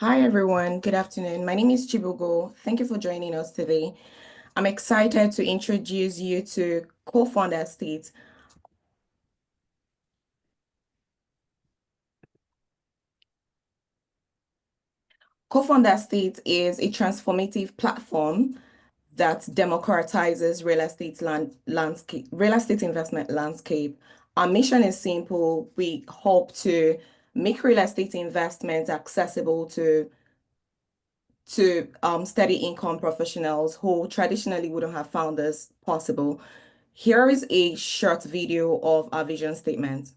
Hi, everyone. Good afternoon. My name is Chibugo. Thank you for joining us today. I'm excited to introduce you to CoFundEstate. CoFundEstate is a transformative platform that democratizes real estate investment landscape. Our mission is simple. We hope to make real estate investments accessible to steady income professionals who traditionally wouldn't have found this possible. Here is a short video of our vision statement.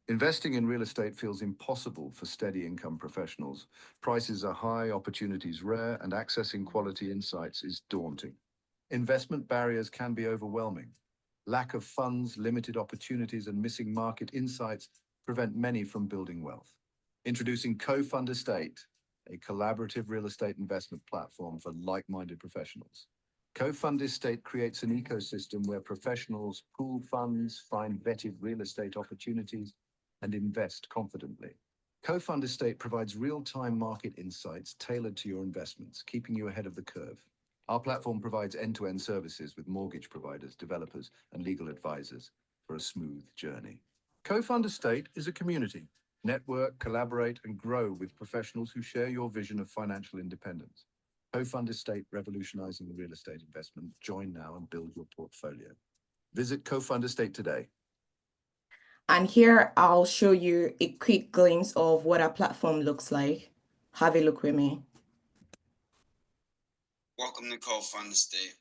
Investing in real estate feels impossible for steady income professionals. Prices are high, opportunities rare, and accessing quality insights is daunting. Investment barriers can be overwhelming. Lack of funds, limited opportunities, and missing market insights prevent many from building wealth. Introducing CoFundEstate, a collaborative real estate investment platform for like-minded professionals. CoFundEstate creates an ecosystem where professionals pool funds, find vetted real estate opportunities, and invest confidently. CoFundEstate provides real-time market insights tailored to your investments, keeping you ahead of the curve. Our platform provides end-to-end services with mortgage providers, developers, and legal advisors for a smooth journey. CoFundEstate is a community. Network, collaborate, and grow with professionals who share your vision of financial independence. CoFundEstate, revolutionizing the real estate investment. Join now and build your portfolio. Visit CoFundEstate today. And here I'll show you a quick glimpse of what our platform looks like. Have a look with me. Welcome to CoFundEstate.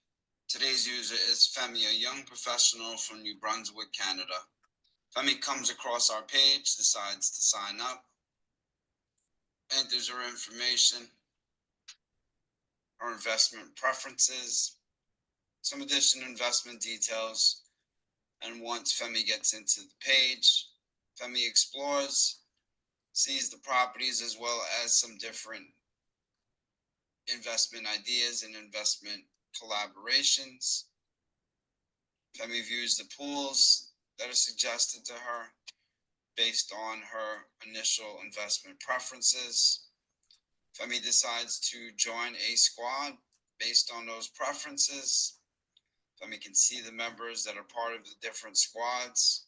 Today's user is Femi, a young professional from New Brunswick, Canada. Femi comes across our page, decides to sign up, enters her information, her investment preferences, some additional investment details, and once Femi gets into the page, Femi explores, sees the properties as well as some different investment ideas and investment collaborations. Femi views the pools that are suggested to her based on her initial investment preferences. Femi decides to join a squad based on those preferences. Femi can see the members that are part of the different squads.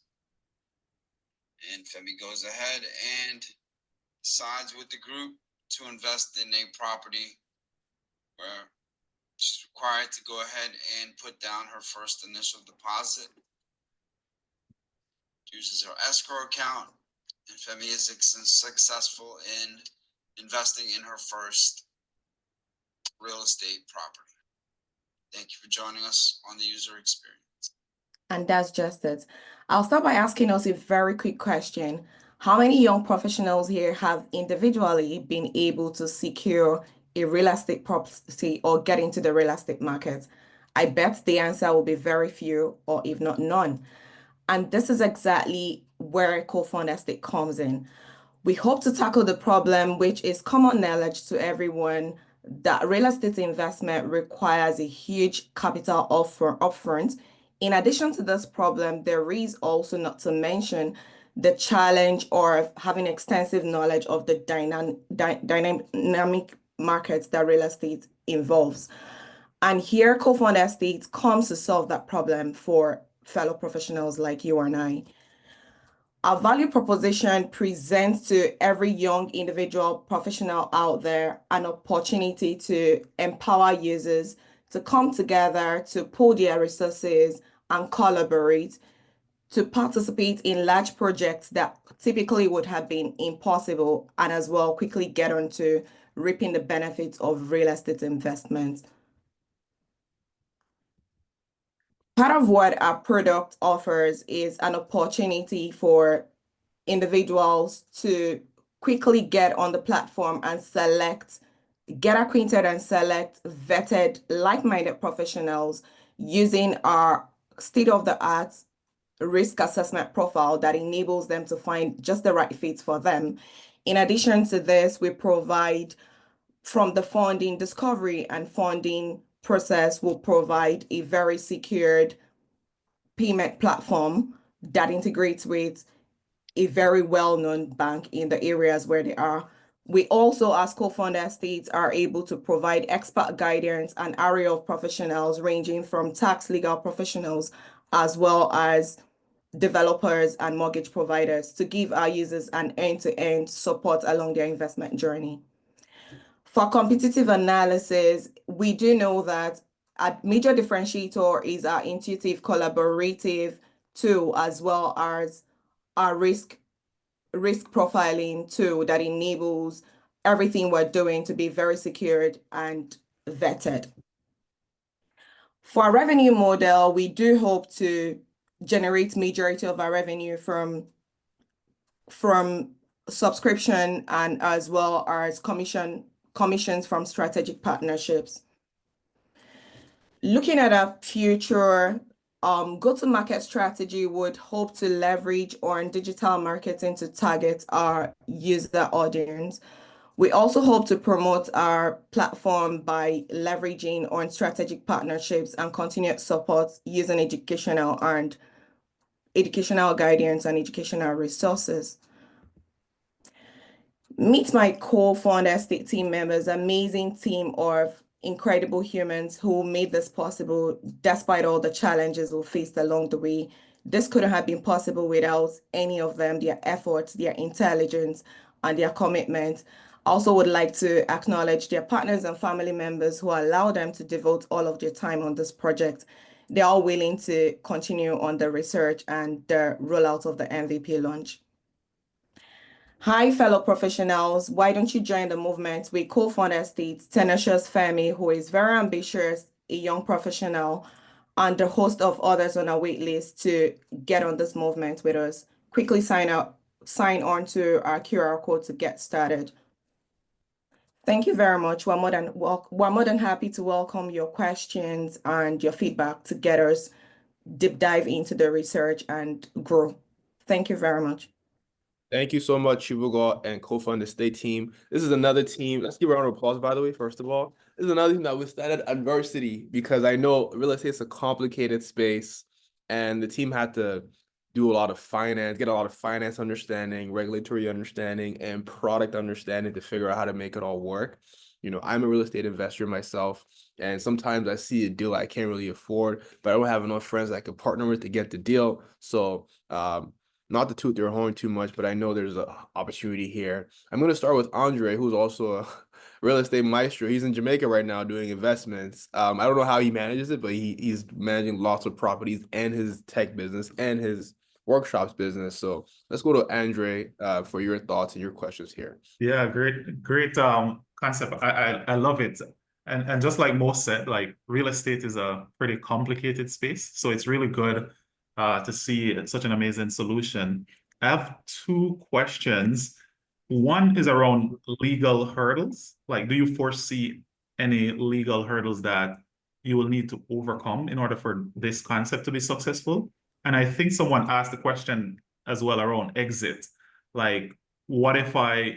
And Femi goes ahead and sides with the group to invest in a property where she's required to go ahead and put down her first initial deposit. Uses her escrow account, and Femi is successful in investing in her first real estate property. Thank you for joining us on the user experience. And that's just it. I'll start by asking us a very quick question. How many young professionals here have individually been able to secure a real estate property or get into the real estate market? I bet the answer will be very few, or if not none. And this is exactly where CoFundEstate comes in. We hope to tackle the problem, which is common knowledge to everyone, that real estate investment requires a huge capital upfront. In addition to this problem, there is also, not to mention, the challenge of having extensive knowledge of the dynamic markets that real estate involves. And here, CoFundEstate comes to solve that problem for fellow professionals like you and I. Our value proposition presents to every young individual professional out there an opportunity to empower users to come together, to pool their resources and collaborate, to participate in large projects that typically would have been impossible, and as well quickly get onto reaping the benefits of real estate investment. Part of what our product offers is an opportunity for individuals to quickly get on the platform and get acquainted and select vetted, like-minded professionals using our state-of-the-art risk assessment profile that enables them to find just the right fit for them. In addition to this, we provide, from the funding discovery and funding process, will provide a very secured payment platform that integrates with a very well-known bank in the areas where they are. We also, as CoFundEstate, are able to provide expert guidance and array of professionals ranging from tax legal professionals as well as developers and mortgage providers to give our users an end-to-end support along their investment journey. For competitive analysis, we do know that a major differentiator is our intuitive collaborative tool as well as our risk profiling tool that enables everything we're doing to be very secured and vetted. For our revenue model, we do hope to generate majority of our revenue from subscription and as well as commissions from strategic partnerships. Looking at our future, go-to-market strategy would hope to leverage on digital marketing to target our user audience. We also hope to promote our platform by leveraging on strategic partnerships and continued support using educational guidance and educational resources. Meet my CoFundEstate team members, amazing team of incredible humans who made this possible despite all the challenges we faced along the way. This couldn't have been possible without any of them, their efforts, their intelligence, and their commitment. I also would like to acknowledge their partners and family members who allow them to devote all of their time on this project. They're all willing to continue on the research and the rollout of the MVP launch. Hi, fellow professionals. Why don't you join the movement with CoFundEstate, tenacious Femi, who is very ambitious, a young professional, and a host of others on our wait list to get on this movement with us. Quickly sign on to our QR code to get started. Thank you very much. We're more than happy to welcome your questions and your feedback to get us deep dive into the research and grow. Thank you very much. Thank you so much, Chubugo and CoFundEstate team. This is another team. Let's give a round of applause, by the way, first of all. This is another team that withstood adversity because I know real estate is a complicated space and the team had to do a lot of finance, get a lot of finance understanding, regulatory understanding, and product understanding to figure out how to make it all work. You know, I'm a real estate investor myself, and sometimes I see a deal I can't really afford, but I don't have enough friends I could partner with to get the deal. So, not to toot their horn too much, but I know there's an opportunity here. I'm going to start with Andre, who's also a real estate maestro. He's in Jamaica right now doing investments. I don't know how he manages it, but he's managing lots of properties and his tech business and his workshops business. So let's go to Andre for your thoughts and your questions here. Yeah, great concept. I love it. And just like Mo said, like real estate is a pretty complicated space. So it's really good to see such an amazing solution. I have two questions. One is around legal hurdles. Like, do you foresee any legal hurdles that you will need to overcome in order for this concept to be successful? And I think someone asked the question as well around exit. Like, what if I,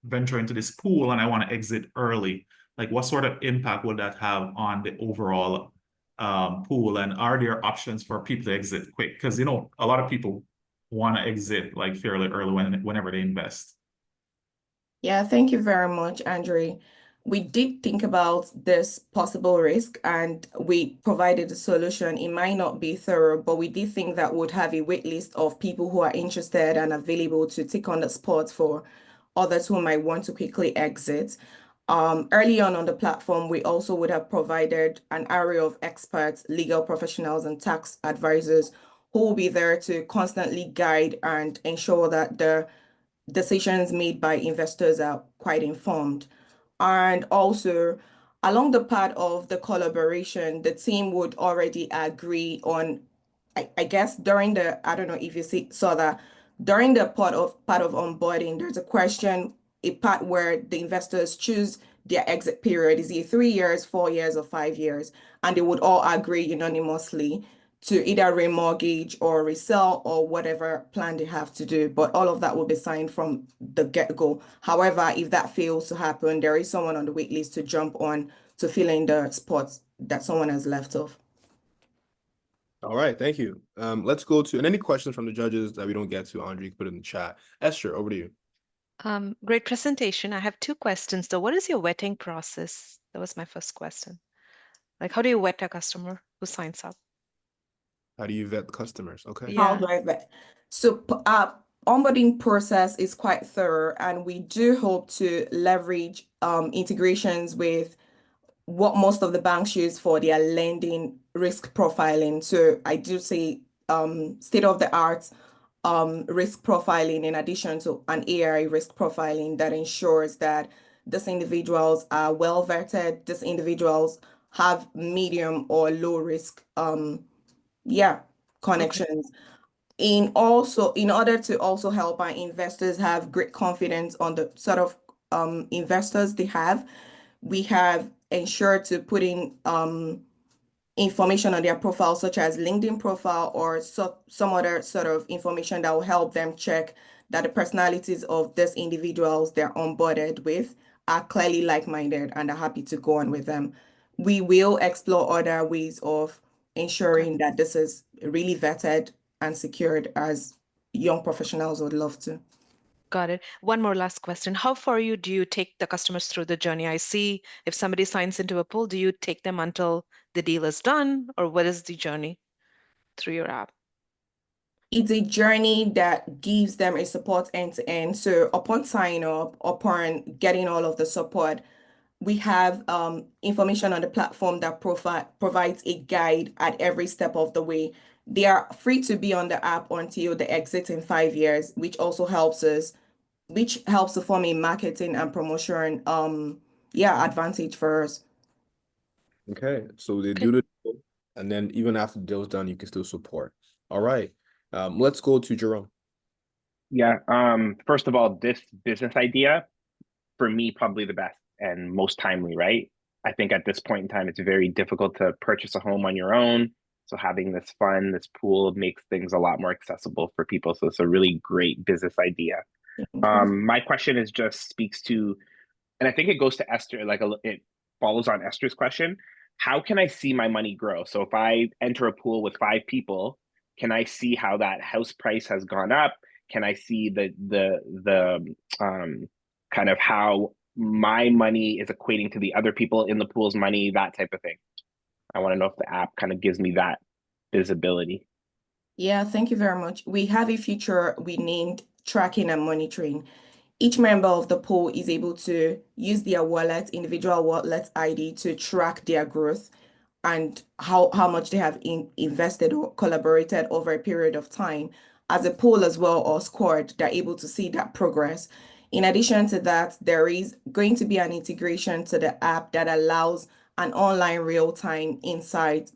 venture into this pool and I want to exit early? Like, what sort of impact would that have on the overall pool, and are there options for people to exit quick? Because a lot of people want to exit like fairly early whenever they invest. Yeah, thank you very much, Andre. We did think about this possible risk and we provided a solution. It might not be thorough, but we did think that would have a wait list of people who are interested and available to take on the spot for others who might want to quickly exit. Early on the platform, we also would have provided an array of experts, legal professionals, and tax advisors who will be there to constantly guide and ensure that the decisions made by investors are quite informed. And also, along the part of the collaboration, the team would already agree on, I guess, during I don't know if you saw that, during the part of onboarding, there's a part where the investors choose their exit period. Is it 3 years, 4 years, or 5 years? And they would all agree unanimously to either remortgage or resell or whatever plan they have to do. But all of that will be signed from the get-go. However, if that fails to happen, there is someone on the wait list to jump on to fill in the spots that someone has left off. All right, thank you. Let's go to, and any questions from the judges that we don't get to, Andre, you can put it in the chat. Esther, over to you. Great presentation. I have two questions though. What is your vetting process? That was my first question. Like, how do you vet a customer who signs up? How do you vet customers? Okay. How Yeah. do I vet? So, onboarding process is quite thorough, and we do hope to leverage integrations with what most of the banks use for their lending risk profiling. So I do say state of the art risk profiling in addition to an AI risk profiling that ensures that these individuals are well vetted, these individuals have medium or low risk Okay. connections. In order to also help our investors have great confidence on the sort of investors they have, we have ensured to put in information on their profile, such as LinkedIn profile or some other sort of information that will help them check that the personalities of these individuals they're onboarded with are clearly like-minded and are happy to go on with them. We will explore other ways of ensuring that this is really vetted and secured as young professionals would love to. Got it. One more last question. How far do you take the customers through the journey? I see if somebody signs into a pool, do you take them until the deal is done, or what is the journey through your app? It's a journey that gives them a support end to end. So upon sign up, upon getting all of the support, we have information on the platform that provides a guide at every step of the way. They are free to be on the app until the exit in 5 years, which helps to form a marketing and promotion advantage for us. Okay, so they Okay. do the deal, and then even after the deal's done, you can still support. All right. Let's go to Jerome. Yeah. First of all, this business idea, for me, probably the best and most timely, right? I think at this point in time, it's very difficult to purchase a home on your own. So having this fund, this pool makes things a lot more accessible for people. So it's a really great business idea. Okay. My question is just speaks to, and I think it goes to Esther, it follows on Esther's question. How can I see my money grow? So if I enter a pool with 5 people, can I see how that house price has gone up? Can I see the kind of how my money is equating to the other people in the pool's money, that type of thing? I want to know if the app kind of gives me that visibility. Yeah, thank you very much. We have a feature we named tracking and monitoring. Each member of the pool is able to use their individual wallet ID to track their growth and how much they have invested or collaborated over a period of time. As a pool as well or squad, they're able to see that progress. In addition to that, there is going to be an integration to the app that allows an online real-time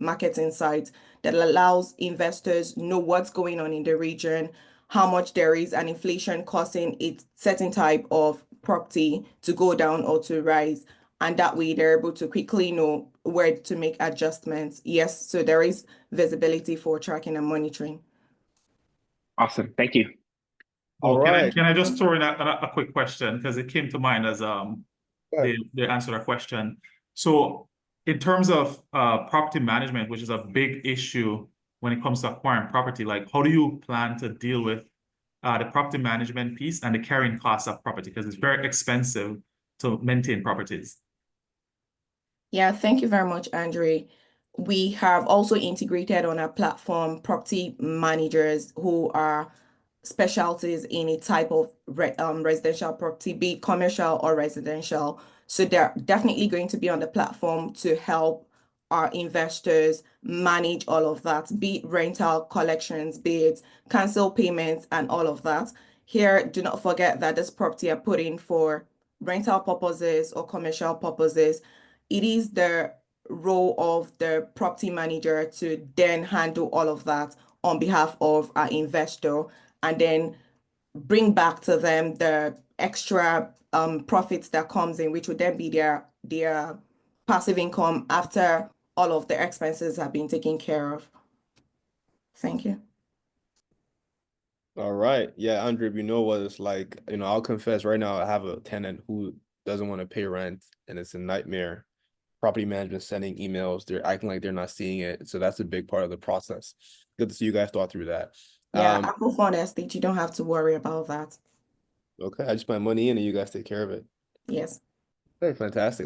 market insight that allows investors know what's going on in the region, how much there is an inflation causing a certain type of property to go down or to rise. And that way they're able to quickly know where to make adjustments. Yes, so there is visibility for tracking and monitoring. Awesome. Thank you. All right. Can I just throw in a quick question because it came to mind as Go ahead. they answered a question. So in terms of property management, which is a big issue when it comes to acquiring property, like how do you plan to deal with the property management piece and the carrying cost of property? Because it's very expensive to maintain properties. Yeah, thank you very much, Andre. We have also integrated on our platform property managers who are specialties in a type of residential property, be it commercial or residential. So they're definitely going to be on the platform to help our investors manage all of that, be it rental collections, be it cancel payments, and all of that. Here, do not forget that this property are put in for rental purposes or commercial purposes. It is the role of the property manager to then handle all of that on behalf of our investor and then bring back to them the extra profits that comes in, which would then be their passive income after all of the expenses have been taken care of. Thank you. All right. Yeah, Andre, we know what it's like. I'll confess right now, I have a tenant who doesn't want to pay rent, and it's a nightmare. property management sending emails, they're acting like they're not seeing it. So that's a big part of the process. Good to see you guys thought through that. Yeah, at CoFundEstate, you don't have to worry about that. Okay, I just put my money in and you guys take care of it. Yes. Okay, fantastic.